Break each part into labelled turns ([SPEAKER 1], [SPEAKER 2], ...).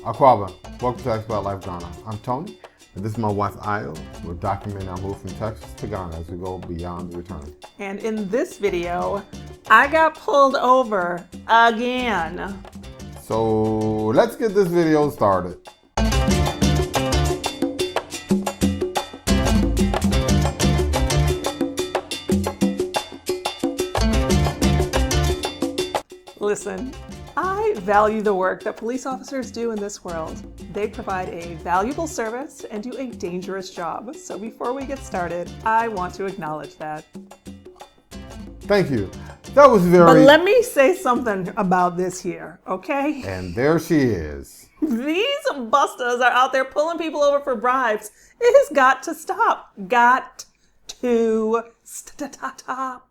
[SPEAKER 1] Aquaba, welcome to Expat Life Ghana. I'm Tony, and this is my wife Ayo. We're documenting our move from Texas to Ghana as we go beyond the return.
[SPEAKER 2] And in this video, I got pulled over again.
[SPEAKER 1] So let's get this video started.
[SPEAKER 2] Listen, I value the work that police officers do in this world. They provide a valuable service and do a dangerous job. So before we get started, I want to acknowledge that.
[SPEAKER 1] Thank you. That was very...
[SPEAKER 2] But let me say something about this here, okay?
[SPEAKER 1] And there she is.
[SPEAKER 2] These busters are out there pulling people over for bribes. It has got to stop. Got to stop.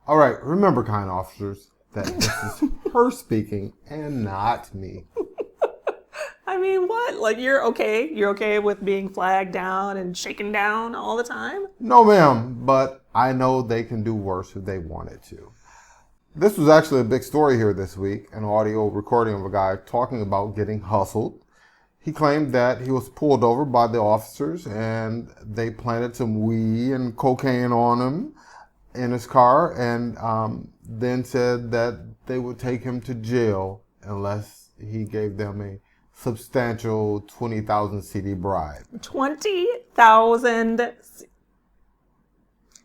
[SPEAKER 1] All right, remember, kind officers, that this is her speaking and not me.
[SPEAKER 2] I mean, what? Like, you're okay? You're okay with being flagged down and shaken down all the time?
[SPEAKER 1] No, ma'am, but I know they can do worse if they wanted to. This was actually a big story here this week, an audio recording of a guy talking about getting hustled. He claimed that he was pulled over by the officers and they planted some weed and cocaine on him in his car, and then said that they would take him to jail unless he gave them a substantial 20,000 CD bribe.
[SPEAKER 2] 20,000.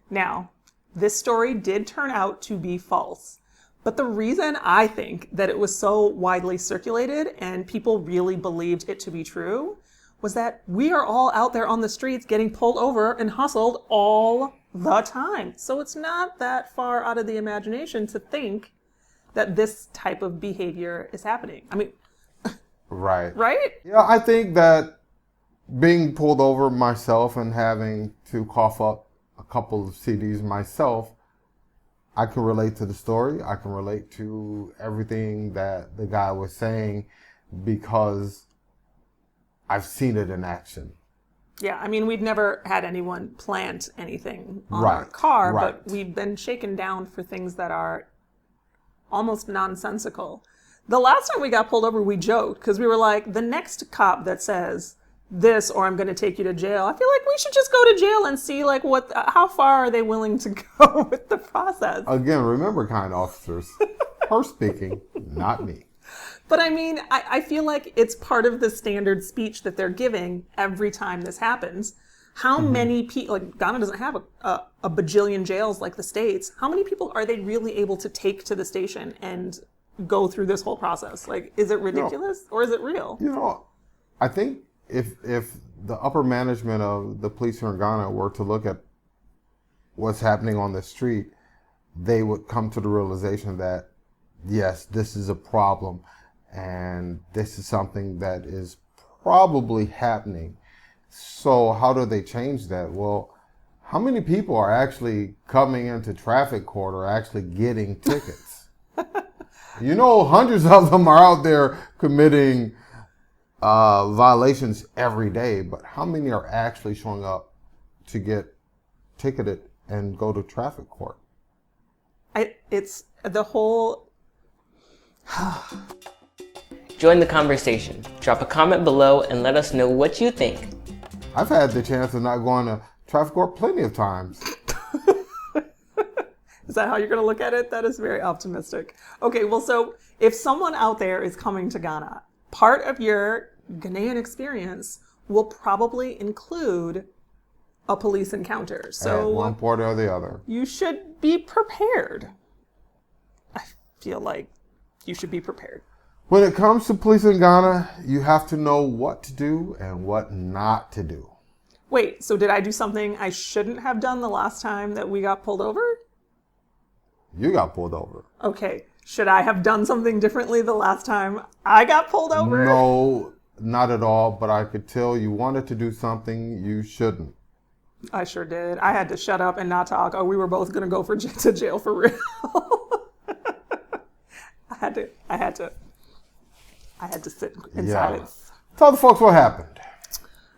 [SPEAKER 2] Now, this story did turn out to be false. But the reason I think that it was so widely circulated and people really believed it to be true was that we are all out there on the streets getting pulled over and hustled all the time. So it's not that far out of the imagination to think that this type of behavior is happening. I mean,
[SPEAKER 1] Right.
[SPEAKER 2] Right?
[SPEAKER 1] Yeah, I think that being pulled over myself and having to cough up a couple of CDs myself, I can relate to the story. I can relate to everything that the guy was saying because I've seen it in action.
[SPEAKER 2] Yeah, I mean, we've never had anyone plant anything on
[SPEAKER 1] Right,
[SPEAKER 2] our car,
[SPEAKER 1] right.
[SPEAKER 2] but we've been shaken down for things that are almost nonsensical. The last time we got pulled over, we joked because we were like, the next cop that says this or I'm going to take you to jail, I feel like we should just go to jail and see like how far are they willing to go with the process.
[SPEAKER 1] Again, remember, kind officers, her speaking, not me.
[SPEAKER 2] But I mean, I feel like it's part of the standard speech that they're giving every time this happens. How many people, like Ghana doesn't have a bajillion jails like the States. How many people are they really able to take to the station and go through this whole process? Like, is it ridiculous or is it real?
[SPEAKER 1] You know, I think if the upper management of the police here in Ghana were to look at what's happening on the street, they would come to the realization that, yes, this is a problem. And this is something that is probably happening. So how do they change that? Well, how many people are actually coming into traffic court or actually getting tickets? You know, hundreds of them are out there committing violations every day, but how many are actually showing up to get ticketed and go to traffic court?
[SPEAKER 2] It's the whole...
[SPEAKER 3] Join the conversation. Drop a comment below and let us know what you think.
[SPEAKER 1] I've had the chance of not going to traffic court plenty of times.
[SPEAKER 2] Is that how you're going to look at it? That is very optimistic. Okay, well, so if someone out there is coming to Ghana, part of your Ghanaian experience will probably include a police encounter. So
[SPEAKER 1] at one point or the other.
[SPEAKER 2] You should be prepared. I feel like you should be prepared.
[SPEAKER 1] When it comes to police in Ghana, you have to know what to do and what not to do.
[SPEAKER 2] Wait, so did I do something I shouldn't have done the last time that we got pulled over?
[SPEAKER 1] You got pulled over.
[SPEAKER 2] Okay, should I have done something differently the last time I got pulled over?
[SPEAKER 1] No, not at all, but I could tell you wanted to do something you shouldn't.
[SPEAKER 2] I sure did. I had to shut up and not talk. Oh, we were both going to go to jail for real. I had to sit in silence.
[SPEAKER 1] Tell the folks what happened.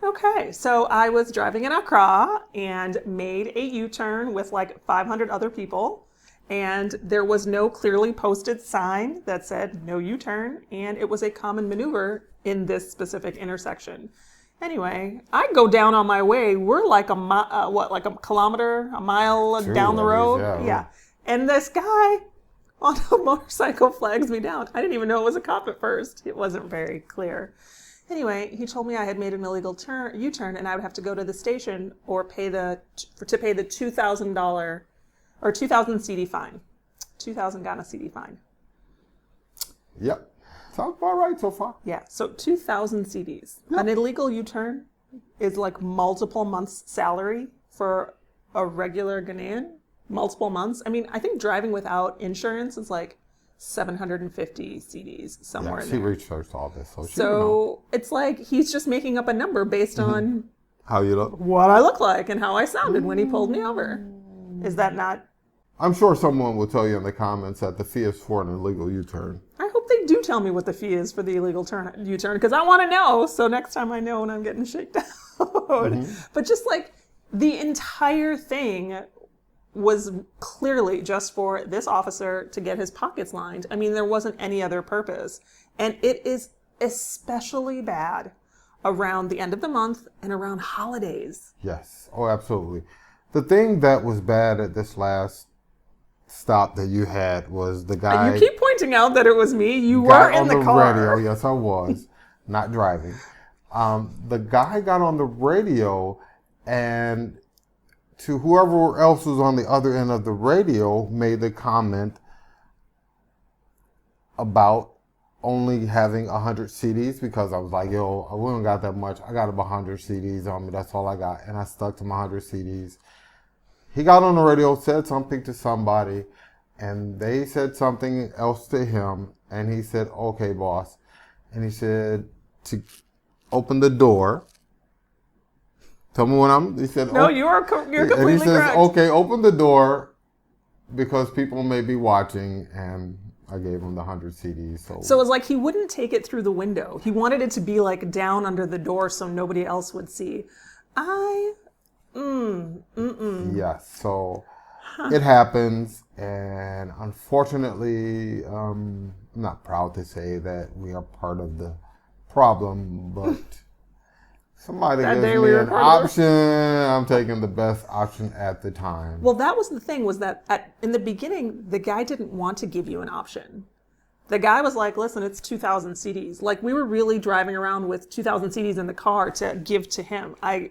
[SPEAKER 2] Okay, so I was driving in Accra and made a U-turn with like 500 other people. And there was no clearly posted sign that said no U-turn, and it was a common maneuver in this specific intersection. Anyway, I go down on my way. We're like like a kilometer, a mile down the road. Yeah. And this guy on a motorcycle flags me down. I didn't even know it was a cop at first. It wasn't very clear. Anyway, he told me I had made an illegal U-turn and I would have to go to the station or pay the $2,000 or 2,000 CD fine. 2,000 Ghana CD fine.
[SPEAKER 1] Yep. Sounds about right so far.
[SPEAKER 2] Yeah, so 2,000 CDs. Yep. An illegal U-turn is like multiple months' salary for a regular Ghanaian. Multiple months. I mean, I think driving without insurance is like 750 CDs somewhere in there.
[SPEAKER 1] She researched all this.
[SPEAKER 2] So it's like he's just making up a number based on
[SPEAKER 1] how you look,
[SPEAKER 2] what I look like, and how I sounded when he pulled me over. Is that not?
[SPEAKER 1] I'm sure someone will tell you in the comments that the fee is for an illegal U-turn.
[SPEAKER 2] I hope they do tell me what the fee is for the illegal U-turn, because I want to know. So next time I know when I'm getting shaken out. But just like the entire thing was clearly just for this officer to get his pockets lined. I mean, there wasn't any other purpose. And it is especially bad around the end of the month and around holidays.
[SPEAKER 1] Yes. Oh, absolutely. The thing that was bad at this last stop that you had was the guy...
[SPEAKER 2] You keep pointing out that it was me. You were in the car.
[SPEAKER 1] Radio. Yes, I was. Not driving. The guy got on the radio and... to whoever else was on the other end of the radio, made the comment about only having 100 CDs, because I was like, yo, we don't got that much. I got about 100 CDs on me. That's all I got. And I stuck to my 100 CDs. He got on the radio, said something to somebody, and they said something else to him. And he said, okay, boss. And he said to open the door. Tell me when he said,
[SPEAKER 2] no, you're completely correct.
[SPEAKER 1] And he says, okay, open the door because people may be watching. And I gave him the 100 CDs.
[SPEAKER 2] So it was like he wouldn't take it through the window. He wanted it to be like down under the door so nobody else would see.
[SPEAKER 1] Yes, so it happens. And unfortunately, I'm not proud to say that we are part of the problem, but... somebody gives me an option, I'm taking the best option at the time.
[SPEAKER 2] Well, that was the thing, was that in the beginning, the guy didn't want to give you an option. The guy was like, listen, it's 2,000 CDs. Like, we were really driving around with 2,000 CDs in the car to give to him. I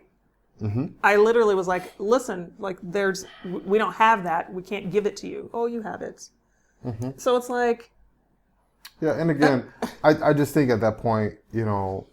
[SPEAKER 2] literally was like, listen, like, we don't have that. We can't give it to you. Oh, you have it. So it's like...
[SPEAKER 1] yeah, and again, I just think at that point, you know...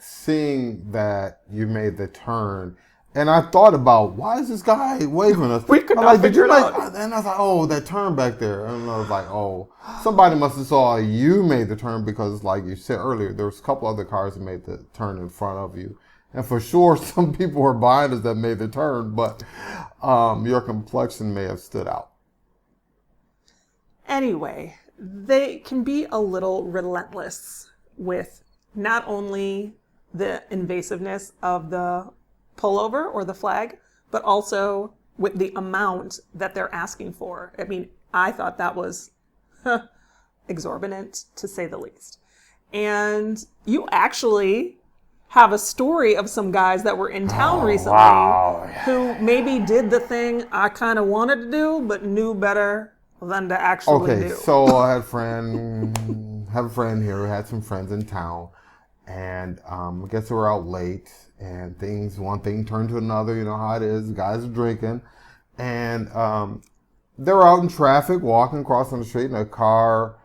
[SPEAKER 1] seeing that you made the turn, and I thought about, why is this guy waving us?
[SPEAKER 2] We could not figure it out.
[SPEAKER 1] And I was like, oh, that turn back there. And I was like, oh, somebody must have saw you made the turn, because like you said earlier, there was a couple other cars that made the turn in front of you. And for sure, some people were behind us that made the turn, but your complexion may have stood out.
[SPEAKER 2] Anyway, they can be a little relentless with not only the invasiveness of the pullover or the flag, but also with the amount that they're asking for. I mean, I thought that was exorbitant, to say the least. And you actually have a story of some guys that were in town recently who maybe did the thing I kind of wanted to do, but knew better than to actually do.
[SPEAKER 1] Okay, so I had a friend here who had some friends in town. And I guess they were out late, and one thing turned to another. You know how it is. Guys are drinking. And they were out in traffic, walking, crossing the street, and a car,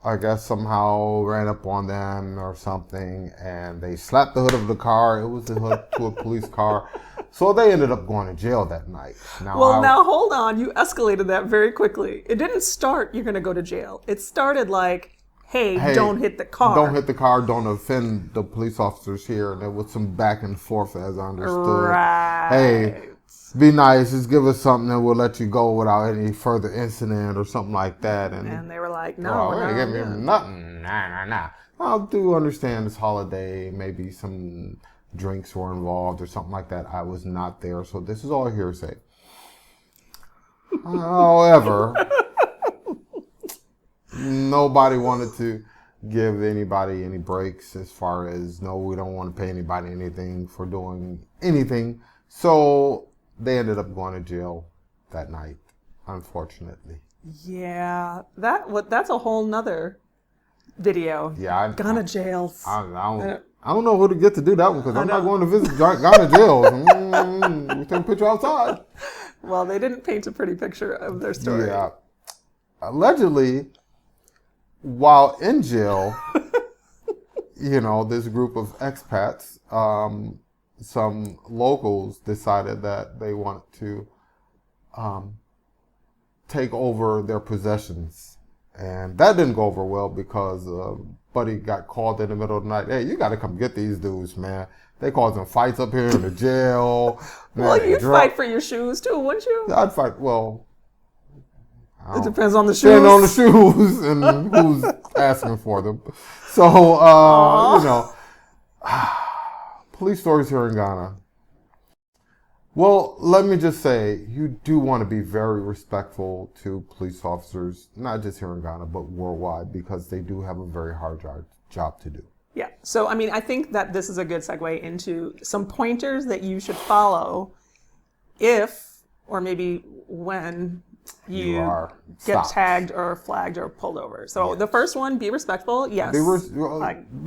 [SPEAKER 1] I guess, somehow ran up on them or something. And they slapped the hood of the car. It was the hood to a police car. So they ended up going to jail that night.
[SPEAKER 2] Now hold on. You escalated that very quickly. It didn't start, you're going to go to jail. It started like... Hey, don't hit the car.
[SPEAKER 1] Don't hit the car. Don't offend the police officers here. And there was some back and forth, as I understood.
[SPEAKER 2] Right.
[SPEAKER 1] Hey, be nice. Just give us something and we'll let you go without any further incident or something like that.
[SPEAKER 2] And they were like, no,
[SPEAKER 1] we're not give me nothing. Nah. I do understand this holiday. Maybe some drinks were involved or something like that. I was not there. So this is all hearsay. However, nobody wanted to give anybody any breaks as far as, no, we don't want to pay anybody anything for doing anything. So they ended up going to jail that night, unfortunately.
[SPEAKER 2] Yeah, that's a whole nother video.
[SPEAKER 1] Yeah,
[SPEAKER 2] Ghana jails.
[SPEAKER 1] I don't know who to get to do that one because I'm not going to visit Ghana jails. We take a picture outside.
[SPEAKER 2] Well, they didn't paint a pretty picture of their story.
[SPEAKER 1] Yeah. Allegedly, while in jail, this group of expats, some locals decided that they wanted to take over their possessions. And that didn't go over well because Buddy got called in the middle of the night. Hey, you got to come get these dudes, man. They causing fights up here in the jail. Man,
[SPEAKER 2] well, you'd fight for your shoes too, wouldn't you?
[SPEAKER 1] I'd fight. Well,
[SPEAKER 2] it depends on the shoes.
[SPEAKER 1] Depends on the shoes and who's asking for them. So, police stories here in Ghana. Well, let me just say, you do want to be very respectful to police officers, not just here in Ghana, but worldwide, because they do have a very hard job to do.
[SPEAKER 2] Yeah. So, I think that this is a good segue into some pointers that you should follow if, or maybe when, you get tagged or flagged or pulled over. So the first one, be respectful. Yes.
[SPEAKER 1] Be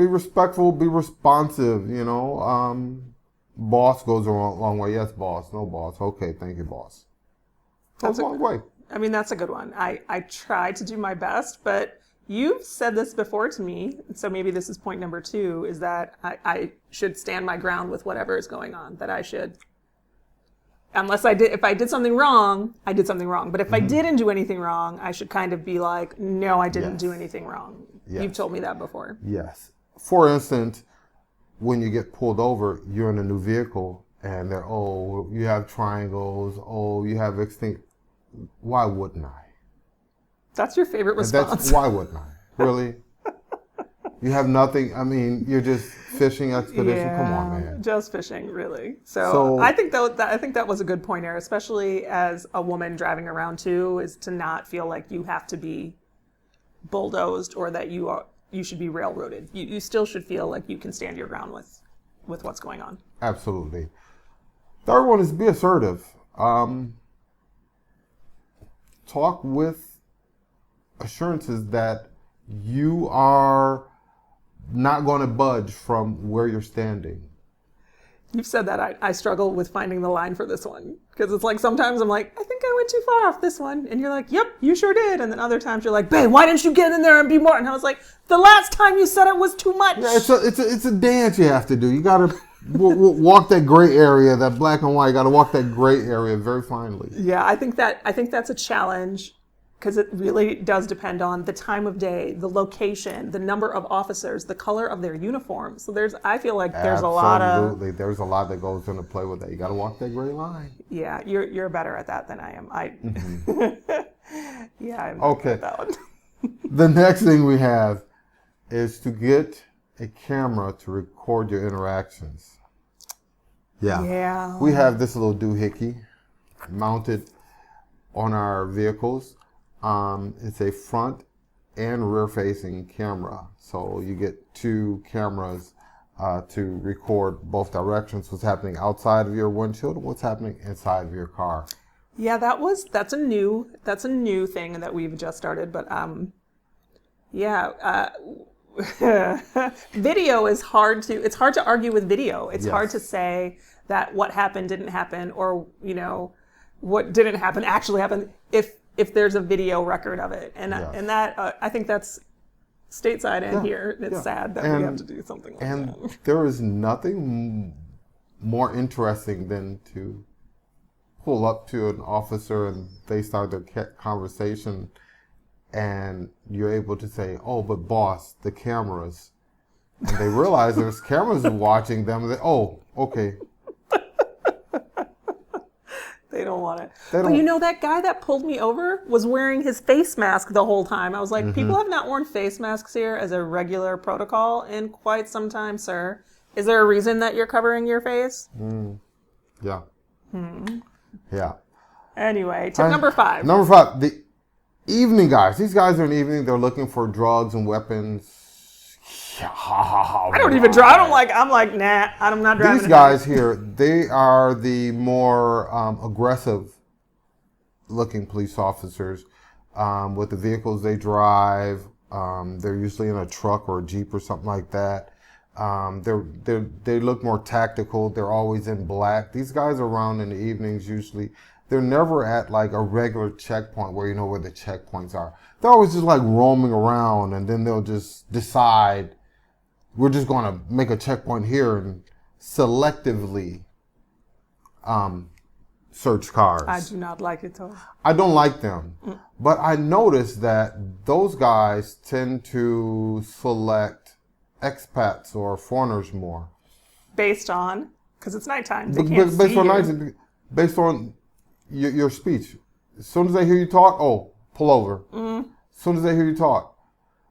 [SPEAKER 1] respectful, be responsive, Boss goes a long way. Yes, boss. No, boss. Okay, thank you, boss. Goes a long way.
[SPEAKER 2] That's a good one. I try to do my best, but you've said this before to me, so maybe this is point number 2, is that I should stand my ground with whatever is going on, that I should, if I did something wrong, I did something wrong. But if I didn't do anything wrong, I should kind of be like, no, I didn't do anything wrong. Yes. You've told me that before.
[SPEAKER 1] Yes. For instance, when you get pulled over, you're in a new vehicle and they're, you have triangles, you have extinct. Why wouldn't I?
[SPEAKER 2] That's your favorite response.
[SPEAKER 1] Why wouldn't I? Really? You have nothing. You're just fishing expedition.
[SPEAKER 2] Yeah,
[SPEAKER 1] come on, man.
[SPEAKER 2] Just fishing, really. So I think that was a good pointer, especially as a woman driving around too, is to not feel like you have to be bulldozed or that you should be railroaded. You still should feel like you can stand your ground with what's going on.
[SPEAKER 1] Absolutely. Third one is be assertive. Talk with assurances that you are not going to budge from where you're standing.
[SPEAKER 2] You've said that. I struggle with finding the line for this one because it's like sometimes I'm like, I think I went too far off this one. And you're like, yep, you sure did. And then other times you're like, babe, why didn't you get in there and be more? And I was like, the last time you said it was too much.
[SPEAKER 1] Yeah, it's a dance you have to do. You got to walk that gray area, that black and white. You got to walk that gray area very finely.
[SPEAKER 2] Yeah, I think that's a challenge because it really does depend on the time of day, the location, the number of officers, the color of their uniform. So I feel like there's a lot of...
[SPEAKER 1] Absolutely. There's a lot that goes into play with that. You got to walk that gray line.
[SPEAKER 2] Yeah, you're better at that than I am. I'm
[SPEAKER 1] okay.
[SPEAKER 2] At that one.
[SPEAKER 1] The next thing we have is to get a camera to record your interactions. Yeah. We have this little doohickey mounted on our vehicles. It's a front and rear facing camera. So you get 2 cameras to record both directions, what's happening outside of your windshield and what's happening inside of your car.
[SPEAKER 2] Yeah, that's a new thing that we've just started, but video is hard to argue with video. It's hard to say that what happened didn't happen or, what didn't happen actually happened if there's a video record of it. And that I think that's stateside and here. It's sad that we have to do something like that.
[SPEAKER 1] And there is nothing more interesting than to pull up to an officer and they start their conversation and you're able to say, oh, but boss, the cameras. And they realize there's cameras watching them. And they, oh, okay.
[SPEAKER 2] They don't want it. But that guy that pulled me over was wearing his face mask the whole time. I was like, people have not worn face masks here as a regular protocol in quite some time, sir. Is there a reason that you're covering your face?
[SPEAKER 1] Yeah. Yeah.
[SPEAKER 2] Anyway, tip number 5.
[SPEAKER 1] Number 5, the evening guys. These guys are in the evening. They're looking for drugs and weapons.
[SPEAKER 2] I don't even drive. I'm like, nah, I'm not driving.
[SPEAKER 1] These guys here, they are the more aggressive looking police officers with the vehicles they drive. They're usually in a truck or a Jeep or something like that. They look more tactical. They're always in black. These guys are around in the evenings usually. They're never at like a regular checkpoint where you know where the checkpoints are. They're always just like roaming around, and then they'll just decide we're just going to make a checkpoint here and selectively search cars.
[SPEAKER 2] I do not like it, though.
[SPEAKER 1] I don't like them. But I noticed that those guys tend to select expats or foreigners more.
[SPEAKER 2] Based on, because it's nighttime. They can't see you.
[SPEAKER 1] Based on your speech. As soon as they hear you talk, oh, pull over. As soon as they hear you talk.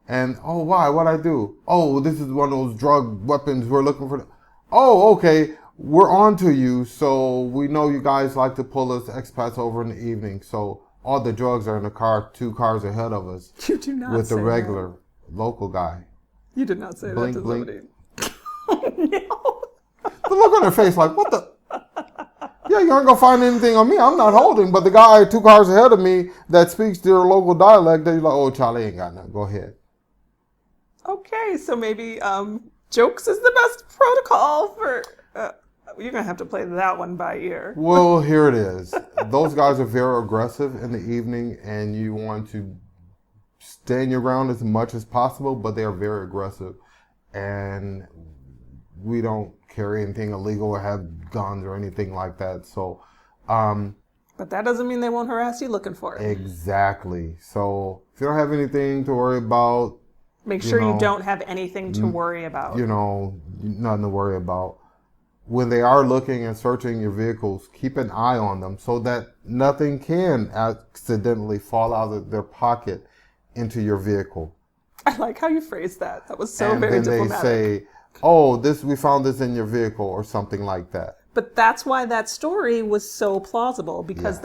[SPEAKER 1] And, oh, why? What'd I do? Oh, this is one of those drug weapons we're looking for. Oh, okay. We're on to you. So we know you guys like to pull us expats over in the evening. So all the drugs are in the car, 2 cars ahead of us.
[SPEAKER 2] You do not
[SPEAKER 1] with
[SPEAKER 2] say
[SPEAKER 1] the regular local guy.
[SPEAKER 2] You did not say
[SPEAKER 1] Blink,
[SPEAKER 2] that to
[SPEAKER 1] blink.
[SPEAKER 2] somebody. Oh, no.
[SPEAKER 1] The look on their face like, what the? Yeah, you aren't going to find anything on me. I'm not holding. But the guy 2 cars ahead of me that speaks their local dialect, they're like, oh, Charlie ain't got nothing. Go ahead.
[SPEAKER 2] Okay, so maybe jokes is the best protocol for... you're going to have to play that one by ear.
[SPEAKER 1] Well, here it is. Those guys are very aggressive in the evening, and you want to stand your ground as much as possible, but they are very aggressive. And we don't carry anything illegal or have guns or anything like that. So,
[SPEAKER 2] but that doesn't mean they won't harass you looking for it.
[SPEAKER 1] Exactly. So if you don't have anything to worry about,
[SPEAKER 2] make sure you don't have anything to worry about.
[SPEAKER 1] Nothing to worry about. When they are looking and searching your vehicles, keep an eye on them so that nothing can accidentally fall out of their pocket into your vehicle.
[SPEAKER 2] I like how you phrased that. That was so very diplomatic.
[SPEAKER 1] And then they say, oh, we found this in your vehicle or something like that.
[SPEAKER 2] But that's why that story was so plausible, because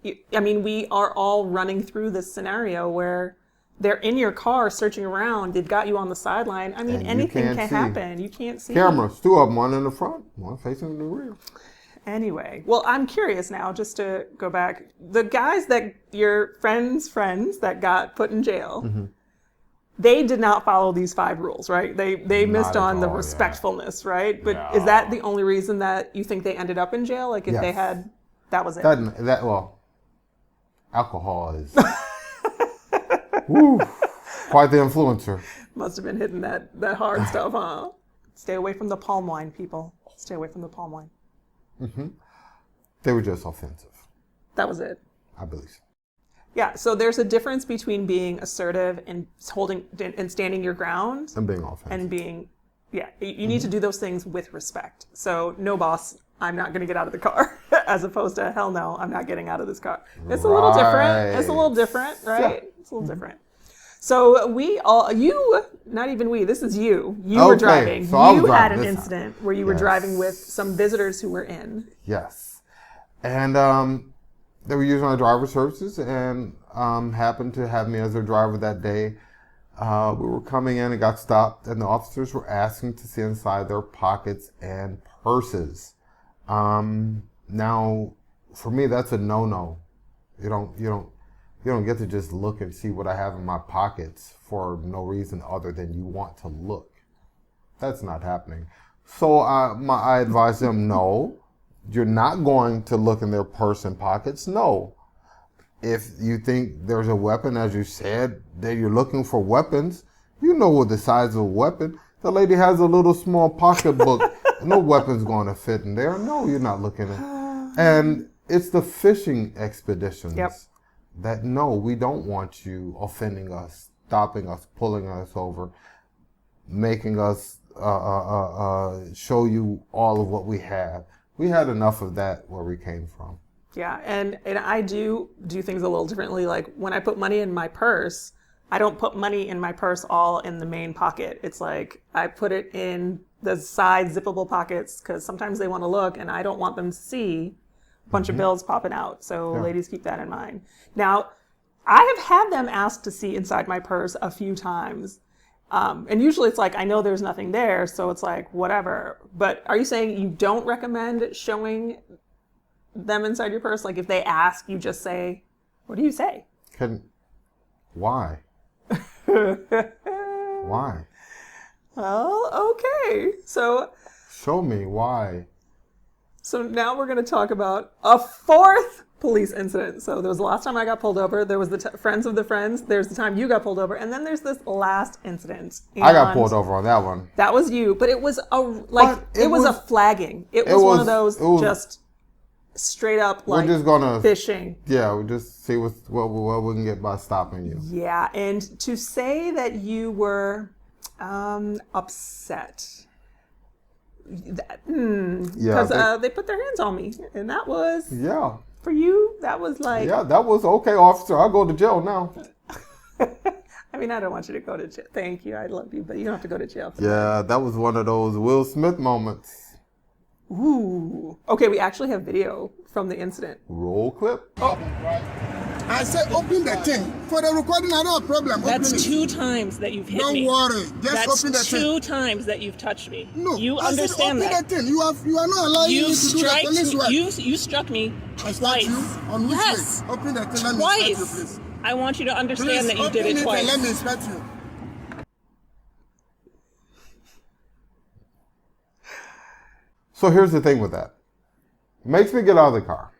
[SPEAKER 2] we are all running through this scenario where they're in your car searching around. They've got you on the sideline. I mean, anything can happen. You can't see.
[SPEAKER 1] Cameras, 2 of them, one in the front, one facing the rear.
[SPEAKER 2] Anyway, well, I'm curious now, just to go back. The guys that your friends that got put in jail, they did not follow these 5 rules, right? They missed on the respectfulness, right? But is that the only reason that you think they ended up in jail? Like if they had, that was it?
[SPEAKER 1] Alcohol is woo, quite the influencer.
[SPEAKER 2] Must have been hitting that hard stuff, huh? Stay away from the palm wine, people. Stay away from the palm wine.
[SPEAKER 1] They were just offensive.
[SPEAKER 2] That was it.
[SPEAKER 1] I believe so.
[SPEAKER 2] Yeah, so there's a difference between being assertive and standing your ground
[SPEAKER 1] And being offensive.
[SPEAKER 2] and being, you need to do those things with respect. So, no boss, I'm not going to get out of the car, as opposed to, hell no, I'm not getting out of this car. It's a little different. It's a little different, right? It's a little different. So not even we, this is you. You were driving.
[SPEAKER 1] So
[SPEAKER 2] you had an incident where you were driving with some visitors who were in.
[SPEAKER 1] Yes. And they were using our driver services and happened to have me as their driver that day. We were coming in and got stopped, and the officers were asking to see inside their pockets and purses. Now, for me, that's a no-no. You don't get to just look and see what I have in my pockets for no reason other than you want to look. That's not happening. So I advise them, no, you're not going to look in their purse and pockets. No. If you think there's a weapon, as you said, that you're looking for weapons, you know what the size of a weapon. The lady has a little small pocketbook. No weapon's going to fit in there. No, you're not looking at. And it's the fishing expeditions that, no, we don't want you offending us, stopping us, pulling us over, making us show you all of what we have. We had enough of that where we came from.
[SPEAKER 2] Yeah, and I do things a little differently. Like when I put money in my purse, I don't put money in my purse all in the main pocket. It's like I put it in the side zippable pockets because sometimes they want to look and I don't want them to see bunch of bills popping out. So
[SPEAKER 1] Yeah.
[SPEAKER 2] ladies, keep that in mind. Now, I have had them ask to see inside my purse a few times. And usually it's like, I know there's nothing there, so it's like, whatever. But are you saying you don't recommend showing them inside your purse? Like if they ask, you just say, what do you say?
[SPEAKER 1] Why? Why?
[SPEAKER 2] Well, okay.
[SPEAKER 1] Show me why.
[SPEAKER 2] So now we're going to talk about a fourth police incident. So there was the last time I got pulled over. There was the friends of the friends. There's the time you got pulled over. And then there's this last incident.
[SPEAKER 1] I got pulled over on that one.
[SPEAKER 2] That was you. But it was it was a flagging. It was one of those just straight up like
[SPEAKER 1] we're just gonna
[SPEAKER 2] fishing.
[SPEAKER 1] Yeah, we'll just see what we can get by stopping you.
[SPEAKER 2] Yeah. And to say that you were upset. Because they put their hands on me. And that was...
[SPEAKER 1] Yeah.
[SPEAKER 2] For you, that was like...
[SPEAKER 1] Yeah, that was okay, officer. I'll go to jail now.
[SPEAKER 2] I mean, I don't want you to go to jail. Thank you. I love you, but you don't have to go to jail.
[SPEAKER 1] Yeah, that was one of those Will Smith moments.
[SPEAKER 2] Ooh. Okay, we actually have video from the incident.
[SPEAKER 1] Roll clip.
[SPEAKER 2] Oh.
[SPEAKER 4] I said open the thing. For the recording, I don't have a problem.
[SPEAKER 2] That's 2 times that you've hit
[SPEAKER 4] don't
[SPEAKER 2] me.
[SPEAKER 4] Don't worry. Just
[SPEAKER 2] That's
[SPEAKER 4] open the thing.
[SPEAKER 2] 2 times that you've touched me.
[SPEAKER 4] No.
[SPEAKER 2] You
[SPEAKER 4] I
[SPEAKER 2] understand
[SPEAKER 4] said, open
[SPEAKER 2] that.
[SPEAKER 4] the thing. You are not allowing me to do the police work.
[SPEAKER 2] You struck me
[SPEAKER 4] I struck
[SPEAKER 2] twice.
[SPEAKER 4] you? On which
[SPEAKER 2] Yes.
[SPEAKER 4] way? Open the thing. Let me
[SPEAKER 2] Twice.
[SPEAKER 4] inspect you, please.
[SPEAKER 2] I want you to understand
[SPEAKER 4] Please,
[SPEAKER 2] that you did
[SPEAKER 4] open
[SPEAKER 2] it twice.
[SPEAKER 4] And let me inspect you.
[SPEAKER 1] So here's the thing with that. Makes me get out of the car.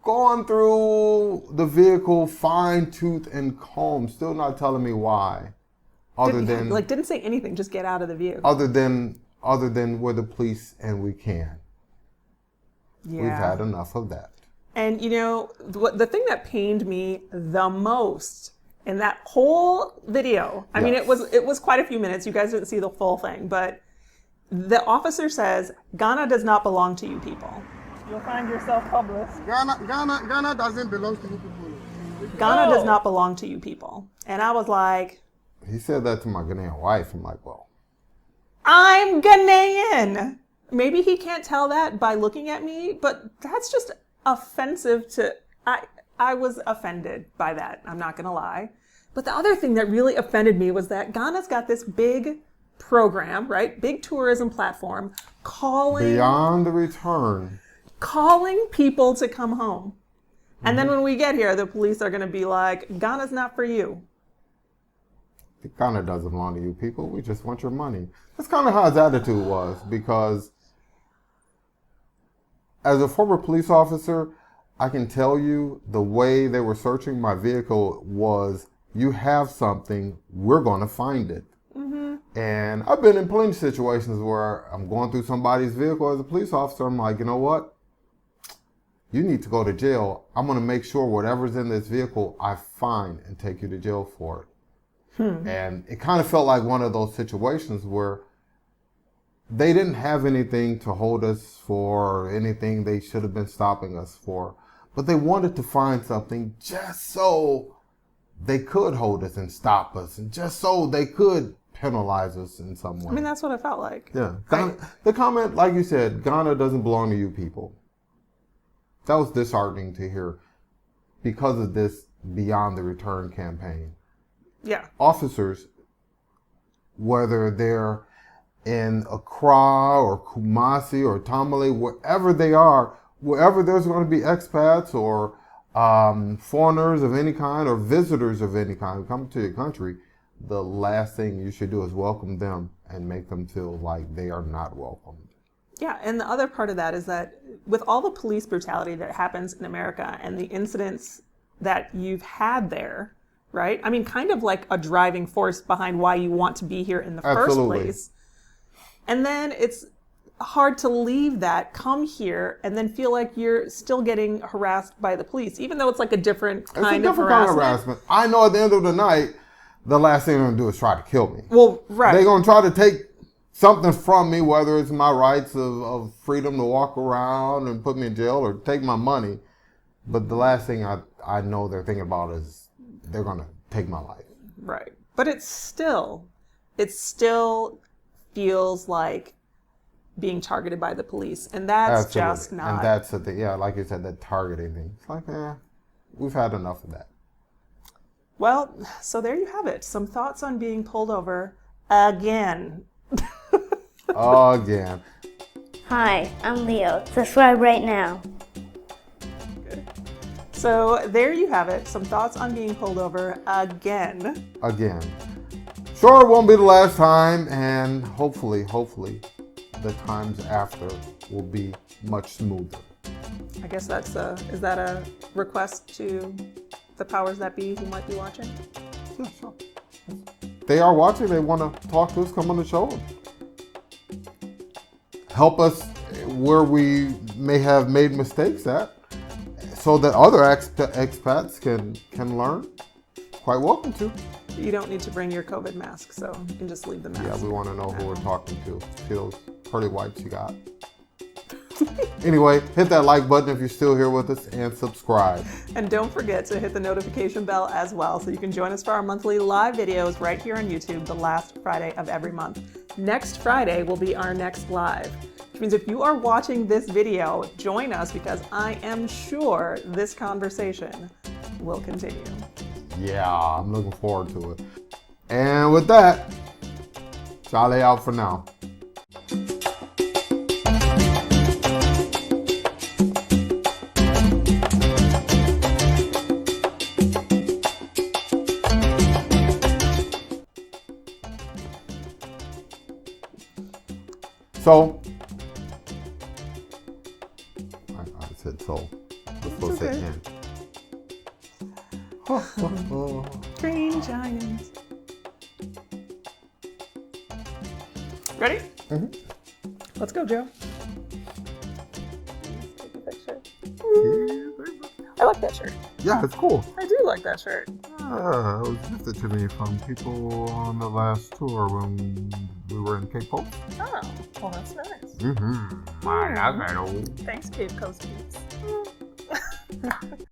[SPEAKER 1] Going through the vehicle, fine tooth and comb, still not telling me why.
[SPEAKER 2] Didn't say anything, just get out of the vehicle.
[SPEAKER 1] Other than we're the police and we can.
[SPEAKER 2] Yeah.
[SPEAKER 1] We've had enough of that.
[SPEAKER 2] And you know, the thing that pained me the most in that whole video, I mean, it was quite a few minutes. You guys didn't see the full thing, but the officer says, Ghana does not belong to you people. You'll find yourself homeless.
[SPEAKER 4] Ghana doesn't belong to you people.
[SPEAKER 2] Ghana does not belong to you people. And I was like...
[SPEAKER 1] He said that to my Ghanaian wife. I'm like, well...
[SPEAKER 2] I'm Ghanaian! Maybe he can't tell that by looking at me, but that's just offensive to... I was offended by that. I'm not going to lie. But the other thing that really offended me was that Ghana's got this big program, right? Big tourism platform calling...
[SPEAKER 1] Beyond the return...
[SPEAKER 2] calling people to come home. And then when we get here, the police are going to be like, Ghana's not for you.
[SPEAKER 1] Ghana doesn't belong to you people. We just want your money. That's kind of how his attitude was, because as a former police officer, I can tell you the way they were searching my vehicle was, you have something, we're going to find it. And I've been in plenty of situations where I'm going through somebody's vehicle as a police officer. I'm like, you know what? You need to go to jail. I'm going to make sure whatever's in this vehicle, I find and take you to jail for it. And it kind of felt like one of those situations where they didn't have anything to hold us for, or anything they should have been stopping us for. But they wanted to find something just so they could hold us and stop us, and just so they could penalize us in some way.
[SPEAKER 2] I mean, that's what it felt like.
[SPEAKER 1] Yeah. The comment, like you said, Ghana doesn't belong to you people. That was disheartening to hear because of this Beyond the Return campaign.
[SPEAKER 2] Yeah.
[SPEAKER 1] Officers, whether they're in Accra or Kumasi or Tamale, wherever they are, wherever there's going to be expats or foreigners of any kind or visitors of any kind who come to your country, the last thing you should do is welcome them and make them feel like they are not welcomed.
[SPEAKER 2] Yeah, and the other part of that is that with all the police brutality that happens in America and the incidents that you've had there, right? I mean, kind of like a driving force behind why you want to be here in the first place. And then it's hard to leave that, come here, and then feel like you're still getting harassed by the police, even though it's like a different kind of harassment.
[SPEAKER 1] I know at the end of the night, the last thing they're going to do is try to kill me.
[SPEAKER 2] Well, right.
[SPEAKER 1] They're going to try to take something from me, whether it's my rights of freedom to walk around and put me in jail or take my money. But the last thing I know they're thinking about is they're going to take my life.
[SPEAKER 2] Right. But it still feels like being targeted by the police. And that's
[SPEAKER 1] Absolutely.
[SPEAKER 2] just not.
[SPEAKER 1] And that's the thing. Yeah, like you said, that targeting thing. It's like, we've had enough of that.
[SPEAKER 2] Well, so there you have it. Some thoughts on being pulled over again.
[SPEAKER 1] Again.
[SPEAKER 5] Hi, I'm Leo. Subscribe right now.
[SPEAKER 2] So there you have it. Some thoughts on being pulled over again.
[SPEAKER 1] Again. Sure, it won't be the last time, and hopefully, the times after will be much smoother.
[SPEAKER 2] I guess is that a request to the powers that be who might be watching?
[SPEAKER 1] Yeah, sure. They are watching. They want to talk to us. Come on the show. Help us where we may have made mistakes at, so that other expats can learn. Quite welcome to.
[SPEAKER 2] You don't need to bring your COVID mask, so you can just leave the mask.
[SPEAKER 1] Yeah, we want to know who we're talking to. See those pearly whites you got. Anyway, hit that like button if you're still here with us, and subscribe.
[SPEAKER 2] And don't forget to hit the notification bell as well, so you can join us for our monthly live videos right here on YouTube the last Friday of every month. Next Friday will be our next live, which means if you are watching this video, join us, because I am sure this conversation will continue.
[SPEAKER 1] Yeah, I'm looking forward to it. And with that, Charlie out for now. So, I said so. I was supposed to say and.
[SPEAKER 2] Green Giants. Ready? Mm-hmm. Let's go, Joe. Take a picture. I like that shirt.
[SPEAKER 1] Yeah, it's cool.
[SPEAKER 2] I do like that shirt.
[SPEAKER 1] It was gifted to me from people on the last tour when we were in Cape Coast.
[SPEAKER 2] Oh, well, that's nice.
[SPEAKER 1] Mm-hmm.
[SPEAKER 2] Thanks, Cape Coast Peeps.